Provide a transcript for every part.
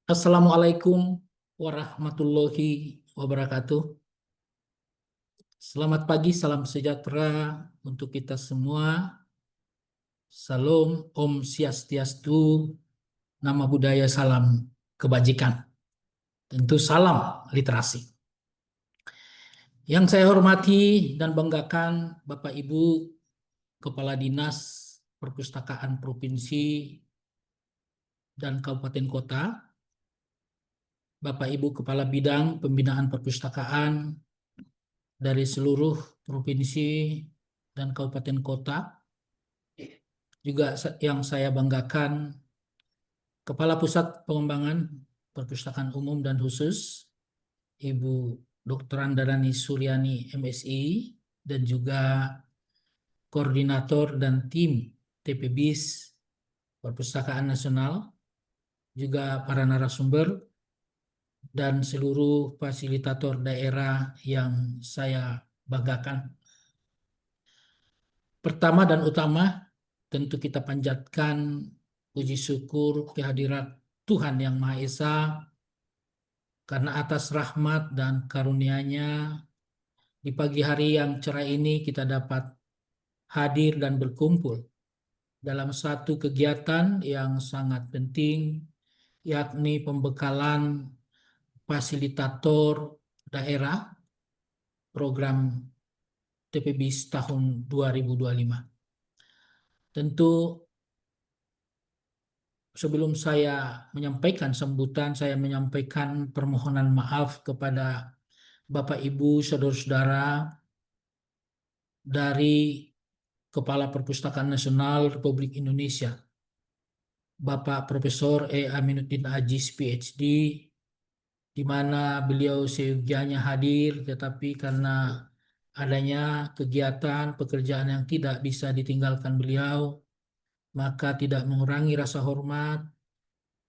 Assalamualaikum warahmatullahi wabarakatuh. Selamat pagi, salam sejahtera untuk kita semua. Salam, Om Swastiastu, Nama Budaya, salam kebajikan. Tentu salam literasi. Yang saya hormati dan banggakan Bapak Ibu Kepala Dinas Perpustakaan Provinsi dan Kabupaten Kota, Bapak Ibu Kepala Bidang Pembinaan Perpustakaan dari seluruh provinsi dan kabupaten kota, juga yang saya banggakan Kepala Pusat Pengembangan Perpustakaan Umum dan Khusus, Ibu Dr. Andarani Suryani MSI, dan juga Koordinator dan Tim TPBIS Perpustakaan Nasional, juga para narasumber, dan seluruh fasilitator daerah yang saya banggakan. Pertama dan utama, tentu kita panjatkan puji syukur kehadirat Tuhan Yang Maha Esa, karena atas rahmat dan karunia-Nya di pagi hari yang cerah ini kita dapat hadir dan berkumpul dalam satu kegiatan yang sangat penting, yakni pembekalan fasilitator daerah program TPBIS tahun 2025. Tentu sebelum saya menyampaikan sambutan, saya menyampaikan permohonan maaf kepada Bapak Ibu, saudara-saudara dari Kepala Perpustakaan Nasional Republik Indonesia, Bapak Profesor E. Aminuddin Ajis, PhD, di mana beliau seyogyanya hadir, tetapi karena adanya kegiatan pekerjaan yang tidak bisa ditinggalkan beliau, maka tidak mengurangi rasa hormat,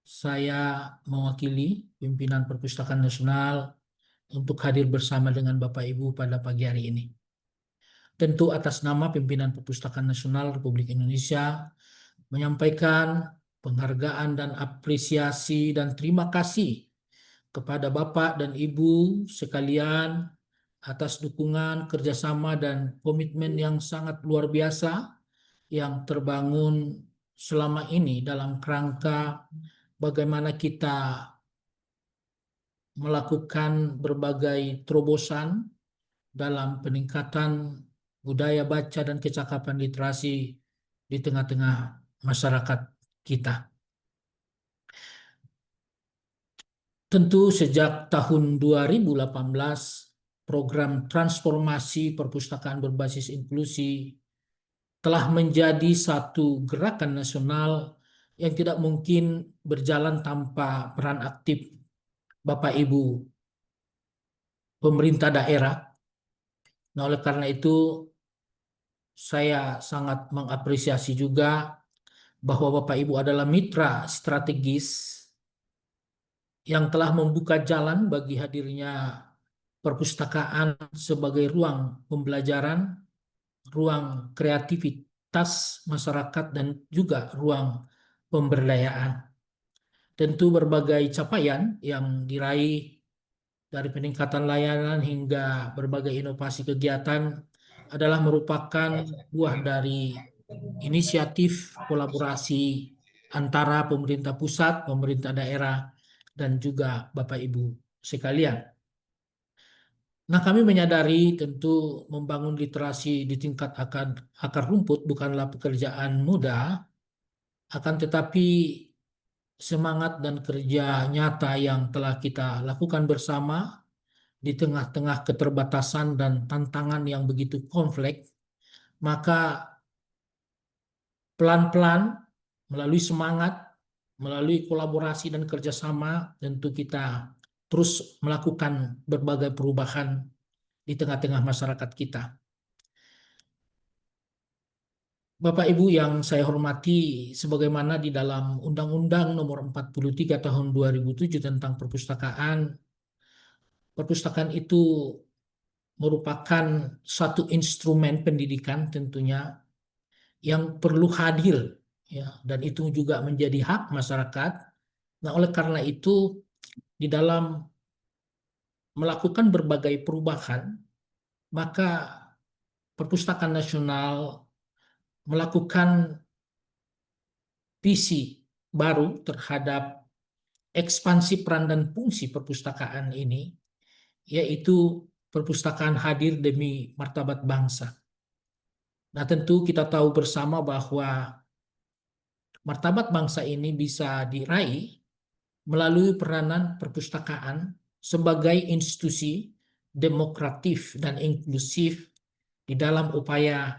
saya mewakili pimpinan Perpustakaan Nasional untuk hadir bersama dengan Bapak Ibu pada pagi hari ini. Tentu atas nama pimpinan Perpustakaan Nasional Republik Indonesia menyampaikan penghargaan dan apresiasi dan terima kasih kepada Bapak dan Ibu sekalian atas dukungan, kerjasama, dan komitmen yang sangat luar biasa yang terbangun selama ini dalam kerangka bagaimana kita melakukan berbagai terobosan dalam peningkatan budaya baca dan kecakapan literasi di tengah-tengah masyarakat kita. Tentu sejak tahun 2018, program transformasi perpustakaan berbasis inklusi telah menjadi satu gerakan nasional yang tidak mungkin berjalan tanpa peran aktif Bapak Ibu pemerintah daerah. Nah, oleh karena itu saya sangat mengapresiasi juga bahwa Bapak Ibu adalah mitra strategis yang telah membuka jalan bagi hadirnya perpustakaan sebagai ruang pembelajaran, ruang kreativitas masyarakat, dan juga ruang pemberdayaan. Tentu berbagai capaian yang diraih dari peningkatan layanan hingga berbagai inovasi kegiatan adalah merupakan buah dari inisiatif kolaborasi antara pemerintah pusat, pemerintah daerah, dan juga Bapak Ibu sekalian. Nah, kami menyadari tentu membangun literasi di tingkat akar rumput bukanlah pekerjaan mudah, akan tetapi semangat dan kerja nyata yang telah kita lakukan bersama di tengah-tengah keterbatasan dan tantangan yang begitu kompleks, maka pelan-pelan melalui semangat, melalui kolaborasi dan kerjasama, tentu kita terus melakukan berbagai perubahan di tengah-tengah masyarakat kita. Bapak Ibu yang saya hormati, sebagaimana di dalam Undang-Undang Nomor 43 Tahun 2007 tentang perpustakaan, perpustakaan itu merupakan satu instrumen pendidikan tentunya yang perlu hadir, ya, dan itu juga menjadi hak masyarakat. Nah, oleh karena itu, di dalam melakukan berbagai perubahan, maka Perpustakaan Nasional melakukan visi baru terhadap ekspansi peran dan fungsi perpustakaan ini, yaitu perpustakaan hadir demi martabat bangsa. Nah, tentu kita tahu bersama bahwa martabat bangsa ini bisa diraih melalui peranan perpustakaan sebagai institusi demokratif dan inklusif di dalam upaya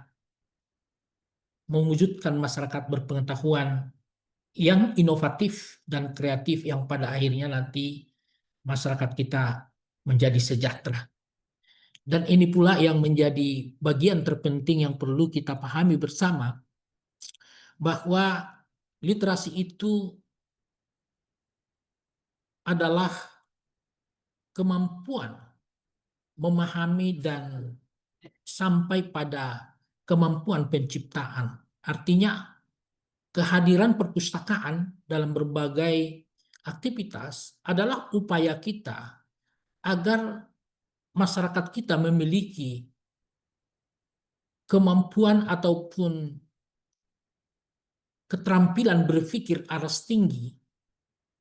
mewujudkan masyarakat berpengetahuan yang inovatif dan kreatif yang pada akhirnya nanti masyarakat kita menjadi sejahtera. Dan ini pula yang menjadi bagian terpenting yang perlu kita pahami bersama, bahwa literasi itu adalah kemampuan memahami dan sampai pada kemampuan penciptaan. Artinya kehadiran perpustakaan dalam berbagai aktivitas adalah upaya kita agar masyarakat kita memiliki kemampuan ataupun keterampilan berpikir aras tinggi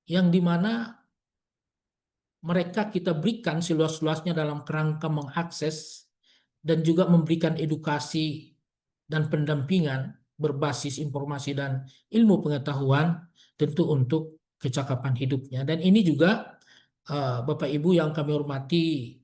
yang dimana mereka kita berikan seluas-luasnya dalam kerangka mengakses dan juga memberikan edukasi dan pendampingan berbasis informasi dan ilmu pengetahuan tentu untuk kecakapan hidupnya. Dan ini juga Bapak Ibu yang kami hormati,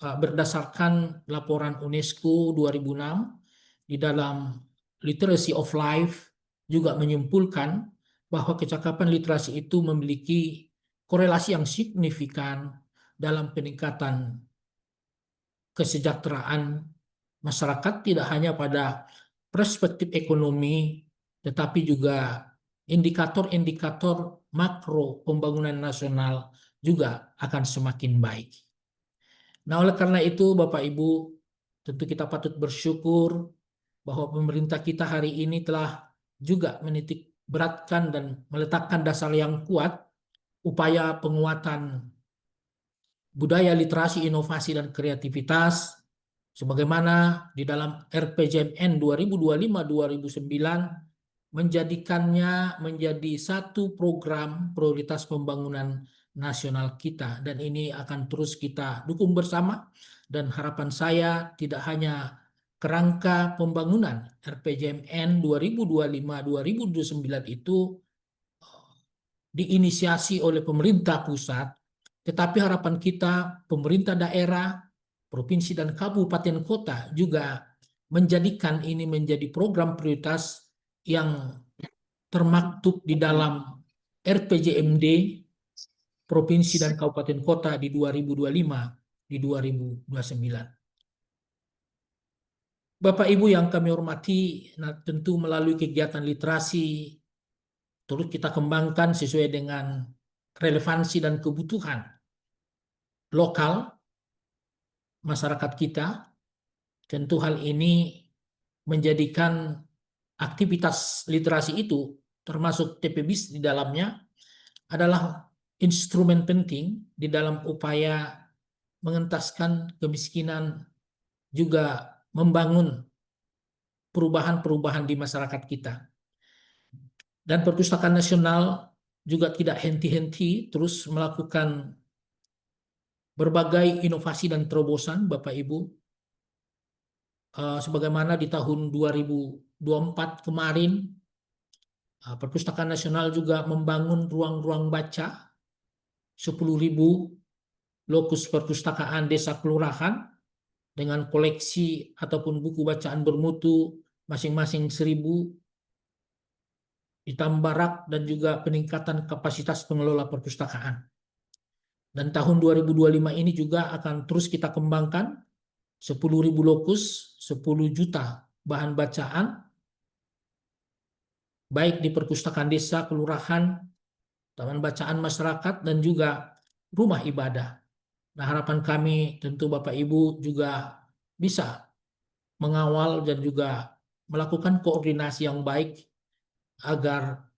berdasarkan laporan UNESCO 2006 di dalam Literacy of Life juga menyimpulkan bahwa kecakapan literasi itu memiliki korelasi yang signifikan dalam peningkatan kesejahteraan masyarakat, tidak hanya pada perspektif ekonomi, tetapi juga indikator-indikator makro pembangunan nasional juga akan semakin baik. Nah, oleh karena itu, Bapak Ibu, tentu kita patut bersyukur bahwa pemerintah kita hari ini telah juga menitik beratkan dan meletakkan dasar yang kuat upaya penguatan budaya literasi, inovasi, dan kreativitas sebagaimana di dalam RPJMN 2025-2009 menjadikannya menjadi satu program prioritas pembangunan nasional kita, dan ini akan terus kita dukung bersama. Dan harapan saya tidak hanya kerangka pembangunan RPJMN 2025-2029 itu diinisiasi oleh pemerintah pusat, tetapi harapan kita pemerintah daerah, provinsi dan kabupaten kota juga menjadikan ini menjadi program prioritas yang termaktub di dalam RPJMD provinsi dan kabupaten kota di 2025 di 2029. Bapak Ibu yang kami hormati, nah tentu melalui kegiatan literasi terus kita kembangkan sesuai dengan relevansi dan kebutuhan lokal masyarakat kita. Tentu hal ini menjadikan aktivitas literasi itu termasuk TPBIS di dalamnya adalah instrumen penting di dalam upaya mengentaskan kemiskinan, juga membangun perubahan-perubahan di masyarakat kita. Dan Perpustakaan Nasional juga tidak henti-henti terus melakukan berbagai inovasi dan terobosan, Bapak Ibu. Sebagaimana di tahun 2024 kemarin, Perpustakaan Nasional juga membangun ruang-ruang baca 10.000 lokus perpustakaan desa kelurahan dengan koleksi ataupun buku bacaan bermutu masing-masing 1.000, ditambah rak dan juga peningkatan kapasitas pengelola perpustakaan. Dan tahun 2025 ini juga akan terus kita kembangkan 10.000 lokus, 10 juta bahan bacaan, baik di perpustakaan desa, kelurahan, taman bacaan masyarakat, dan juga rumah ibadah. Nah, harapan kami tentu Bapak Ibu juga bisa mengawal dan juga melakukan koordinasi yang baik agar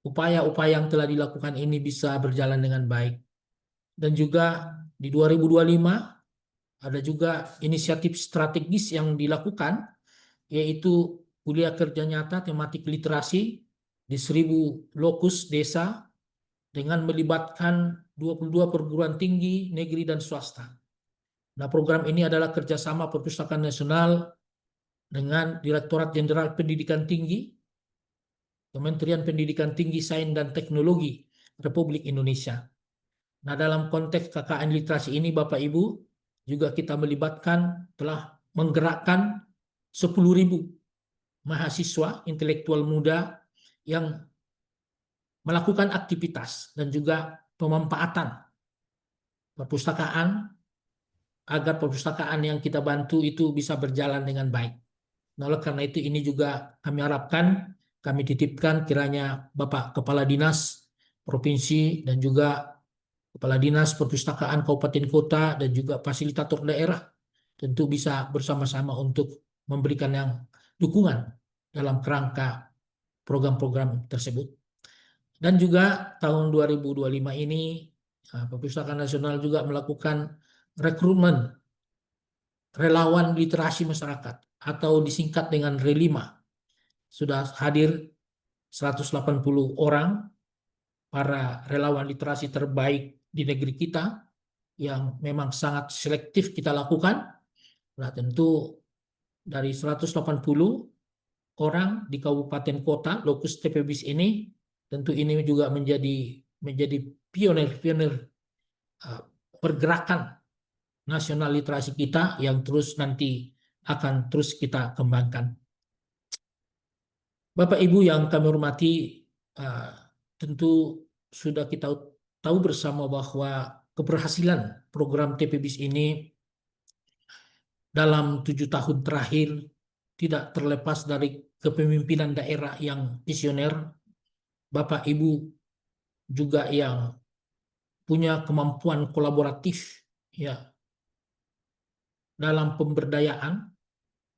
upaya-upaya yang telah dilakukan ini bisa berjalan dengan baik. Dan juga di 2025 ada juga inisiatif strategis yang dilakukan, yaitu kuliah kerja nyata tematik literasi di 1000 lokus desa dengan melibatkan 22 perguruan tinggi negeri dan swasta. Nah, program ini adalah kerjasama Perpustakaan Nasional dengan Direktorat Jenderal Pendidikan Tinggi, Kementerian Pendidikan Tinggi, Sains dan Teknologi Republik Indonesia. Nah, dalam konteks KKN literasi ini, Bapak Ibu, juga kita melibatkan, telah menggerakkan 10.000 mahasiswa intelektual muda yang melakukan aktivitas dan juga pemanfaatan perpustakaan agar perpustakaan yang kita bantu itu bisa berjalan dengan baik. Nah, oleh karena itu ini juga kami harapkan, kami titipkan kiranya Bapak Kepala Dinas Provinsi dan juga Kepala Dinas Perpustakaan Kabupaten Kota dan juga fasilitator daerah tentu bisa bersama-sama untuk memberikan yang dukungan dalam kerangka program-program tersebut. Dan juga tahun 2025 ini Perpustakaan Nasional juga melakukan rekrutmen relawan literasi masyarakat atau disingkat dengan RE5. Sudah hadir 180 orang para relawan literasi terbaik di negeri kita yang memang sangat selektif kita lakukan. Nah, tentu dari 180 orang di kabupaten kota lokus TPBIS ini, tentu ini juga menjadi pionir pergerakan nasional literasi kita yang terus nanti akan terus kita kembangkan. Bapak Ibu yang kami hormati, tentu sudah kita tahu bersama bahwa keberhasilan program TPBIS ini dalam 7 tahun terakhir tidak terlepas dari kepemimpinan daerah yang visioner, Bapak Ibu juga yang punya kemampuan kolaboratif ya dalam pemberdayaan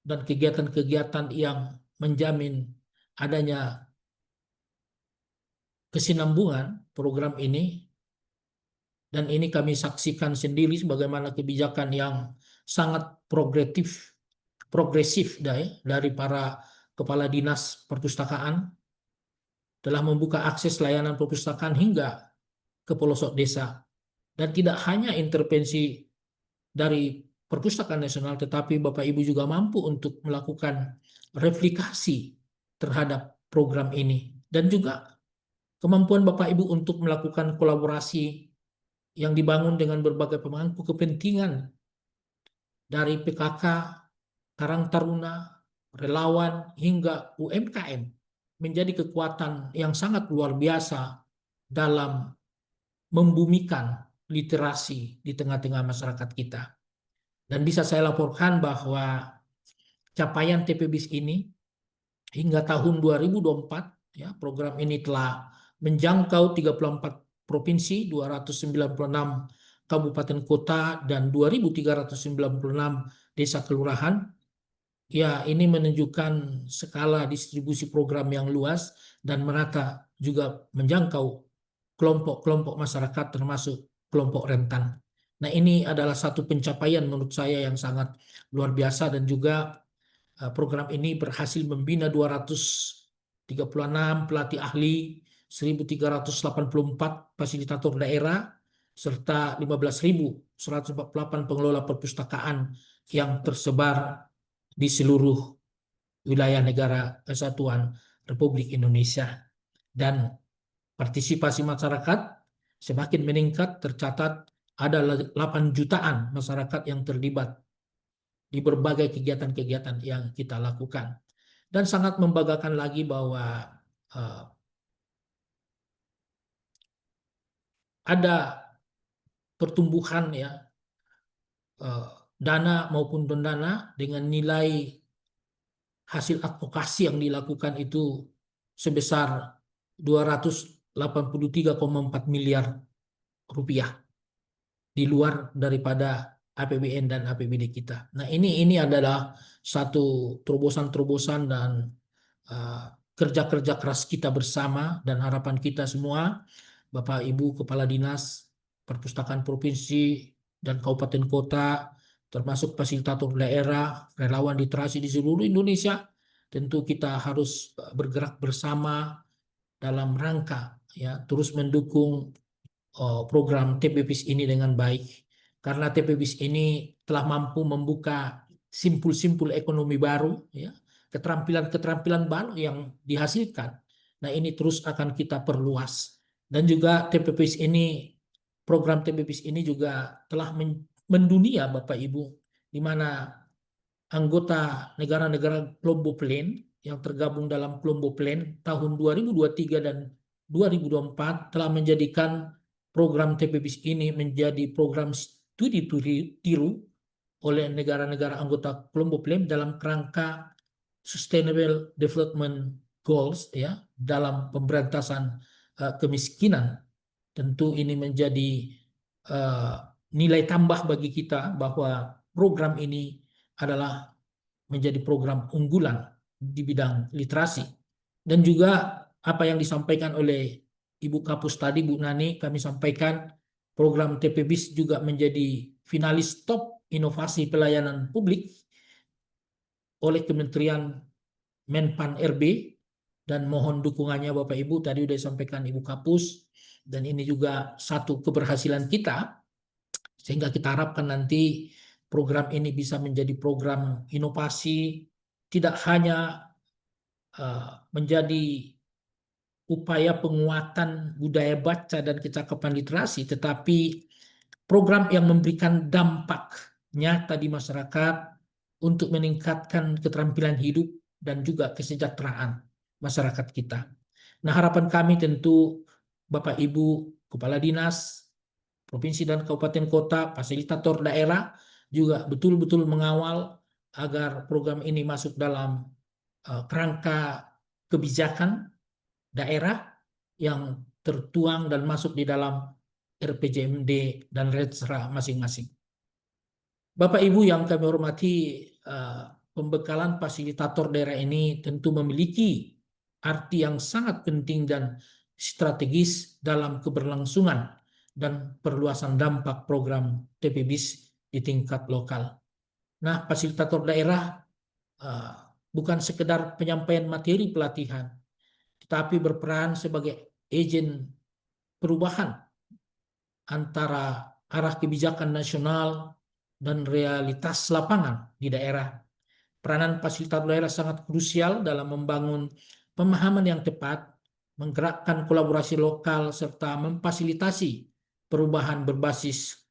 dan kegiatan-kegiatan yang menjamin adanya kesinambungan program ini. Dan ini kami saksikan sendiri sebagaimana kebijakan yang sangat progresif dari para kepala dinas perpustakaan telah membuka akses layanan perpustakaan hingga ke pelosok desa. Dan tidak hanya intervensi dari Perpustakaan Nasional, tetapi Bapak Ibu juga mampu untuk melakukan replikasi terhadap program ini. Dan juga kemampuan Bapak Ibu untuk melakukan kolaborasi yang dibangun dengan berbagai pemangku kepentingan dari PKK, Karang Taruna, relawan, hingga UMKM menjadi kekuatan yang sangat luar biasa dalam membumikan literasi di tengah-tengah masyarakat kita. Dan bisa saya laporkan bahwa capaian TPBIS ini hingga tahun 2024, ya, program ini telah menjangkau 34 provinsi, 296 kabupaten kota, dan 2.396 desa kelurahan. Ya, ini menunjukkan skala distribusi program yang luas dan merata, juga menjangkau kelompok-kelompok masyarakat termasuk kelompok rentan. Nah, ini adalah satu pencapaian menurut saya yang sangat luar biasa, dan juga program ini berhasil membina 236 pelatih ahli, 1.384 fasilitator daerah, serta 15.148 pengelola perpustakaan yang tersebar di seluruh wilayah negara Kesatuan Republik Indonesia. Dan partisipasi masyarakat semakin meningkat, tercatat ada 8 jutaan masyarakat yang terlibat di berbagai kegiatan-kegiatan yang kita lakukan. Dan sangat membanggakan lagi bahwa ada pertumbuhan ya dana maupun non-dana dengan nilai hasil advokasi yang dilakukan itu sebesar 283,4 miliar rupiah di luar daripada APBN dan APBD kita. Nah, ini adalah satu terobosan-terobosan dan kerja-kerja keras kita bersama dan harapan kita semua, Bapak Ibu Kepala Dinas, Perpustakaan Provinsi dan Kabupaten Kota, termasuk fasilitator daerah, relawan literasi di seluruh Indonesia, tentu kita harus bergerak bersama dalam rangka ya terus mendukung program TPBIS ini dengan baik. Karena TPBIS ini telah mampu membuka simpul-simpul ekonomi baru, ya, keterampilan-keterampilan baru yang dihasilkan. Nah, ini terus akan kita perluas. Dan juga TPBIS ini, program TPBIS ini juga telah mendunia, Bapak Ibu, di mana anggota negara-negara kelompok PLAN yang tergabung dalam kelompok PLAN tahun 2023 dan 2024 telah menjadikan program TPBIS ini menjadi program studi tiru oleh negara-negara anggota kelompok PLAN dalam kerangka Sustainable Development Goals ya dalam pemberantasan kemiskinan. Tentu ini menjadi nilai tambah bagi kita bahwa program ini adalah menjadi program unggulan di bidang literasi. Dan juga apa yang disampaikan oleh Ibu Kapus tadi, Bu Nani, kami sampaikan program TPBIS juga menjadi finalis top inovasi pelayanan publik oleh Kementerian Menpan RB, dan mohon dukungannya Bapak Ibu, tadi sudah disampaikan Ibu Kapus, dan ini juga satu keberhasilan kita, sehingga kita harapkan nanti program ini bisa menjadi program inovasi, tidak hanya menjadi upaya penguatan budaya baca dan kecakapan literasi, tetapi program yang memberikan dampak nyata di masyarakat untuk meningkatkan keterampilan hidup dan juga kesejahteraan masyarakat kita. Nah, harapan kami tentu Bapak Ibu Kepala Dinas, Provinsi dan Kabupaten Kota, fasilitator daerah juga betul-betul mengawal agar program ini masuk dalam kerangka kebijakan daerah yang tertuang dan masuk di dalam RPJMD dan Retsra masing-masing. Bapak Ibu yang kami hormati, pembekalan fasilitator daerah ini tentu memiliki arti yang sangat penting dan strategis dalam keberlangsungan dan perluasan dampak program TPBIS di tingkat lokal. Nah, fasilitator daerah bukan sekedar penyampaian materi pelatihan, tetapi berperan sebagai agen perubahan antara arah kebijakan nasional dan realitas lapangan di daerah. Peranan fasilitator daerah sangat krusial dalam membangun pemahaman yang tepat, menggerakkan kolaborasi lokal, serta memfasilitasi perubahan berbasis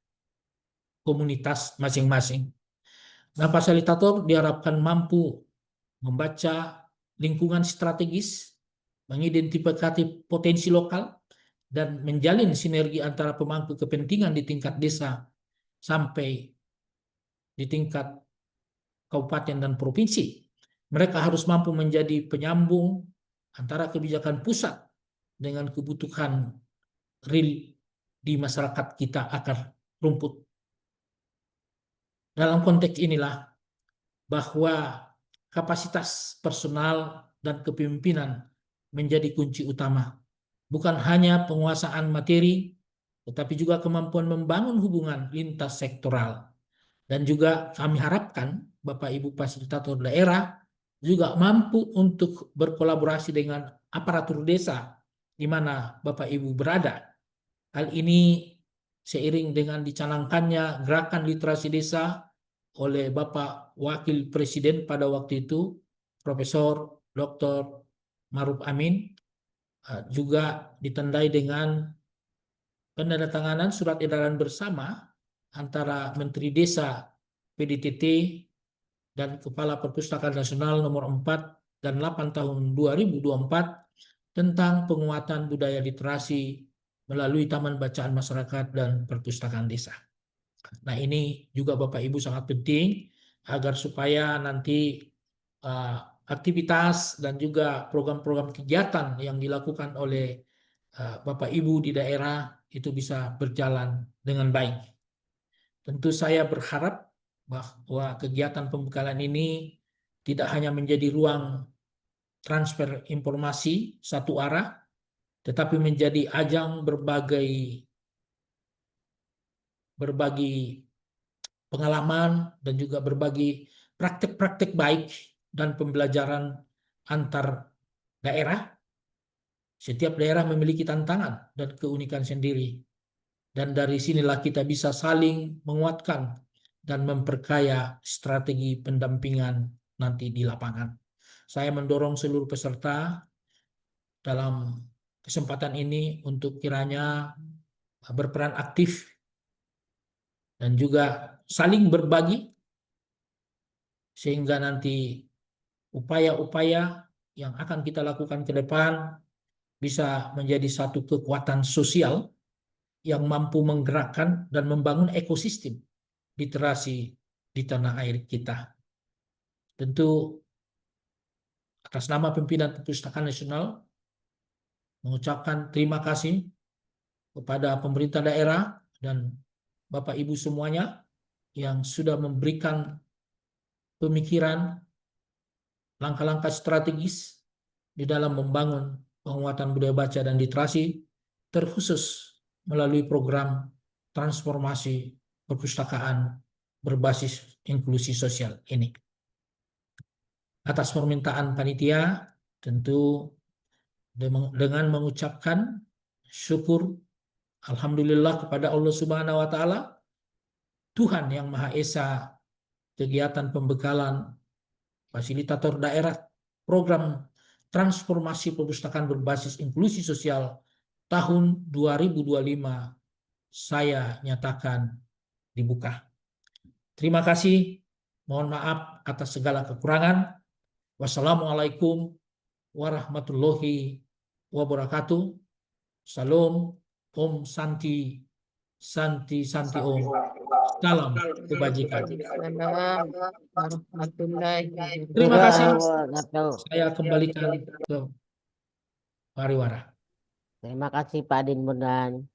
komunitas masing-masing. Nah, fasilitator diharapkan mampu membaca lingkungan strategis, mengidentifikasi potensi lokal, dan menjalin sinergi antara pemangku kepentingan di tingkat desa sampai di tingkat kabupaten dan provinsi. Mereka harus mampu menjadi penyambung antara kebijakan pusat dengan kebutuhan real di masyarakat kita akar rumput. Dalam konteks inilah bahwa kapasitas personal dan kepemimpinan menjadi kunci utama. Bukan hanya penguasaan materi, tetapi juga kemampuan membangun hubungan lintas sektoral. Dan juga kami harapkan Bapak Ibu fasilitator daerah juga mampu untuk berkolaborasi dengan aparatur desa di mana Bapak Ibu berada. Hal ini seiring dengan dicanangkannya gerakan literasi desa oleh Bapak Wakil Presiden pada waktu itu, Profesor Dr. Maruf Amin, juga ditandai dengan penandatanganan surat edaran bersama antara Menteri Desa PDTT dan Kepala Perpustakaan Nasional nomor 4 dan 8 tahun 2024 tentang penguatan budaya literasi melalui Taman Bacaan Masyarakat dan Perpustakaan Desa. Nah, ini juga Bapak Ibu sangat penting agar supaya nanti aktivitas dan juga program-program kegiatan yang dilakukan oleh Bapak Ibu di daerah itu bisa berjalan dengan baik. Tentu saya berharap bahwa kegiatan pembekalan ini tidak hanya menjadi ruang transfer informasi satu arah, tetapi menjadi ajang berbagi pengalaman dan juga berbagi praktek-praktek baik dan pembelajaran antar daerah. Setiap daerah memiliki tantangan dan keunikan sendiri. Dan dari sinilah kita bisa saling menguatkan dan memperkaya strategi pendampingan nanti di lapangan. Saya mendorong seluruh peserta dalam kesempatan ini untuk kiranya berperan aktif dan juga saling berbagi sehingga nanti upaya-upaya yang akan kita lakukan ke depan bisa menjadi satu kekuatan sosial yang mampu menggerakkan dan membangun ekosistem literasi di tanah air kita. Tentu atas nama pimpinan Perpustakaan Nasional mengucapkan terima kasih kepada pemerintah daerah dan Bapak Ibu semuanya yang sudah memberikan pemikiran langkah-langkah strategis di dalam membangun penguatan budaya baca dan literasi, terkhusus melalui program transformasi perpustakaan berbasis inklusi sosial ini. Atas permintaan panitia, tentu dengan mengucapkan syukur alhamdulillah kepada Allah Subhanahu wa taala, Tuhan yang Maha Esa, kegiatan pembekalan fasilitator daerah program transformasi perpustakaan berbasis inklusi sosial tahun 2025 saya nyatakan dibuka. Terima kasih. Mohon maaf atas segala kekurangan. Wassalamualaikum warahmatullahi wabarakatuh. Salam, Om Santi, Santi Santi Om. Salam kebajikan. Terima kasih. Saya kembalikan ke pariwara. Terima kasih Pak Din Bondan.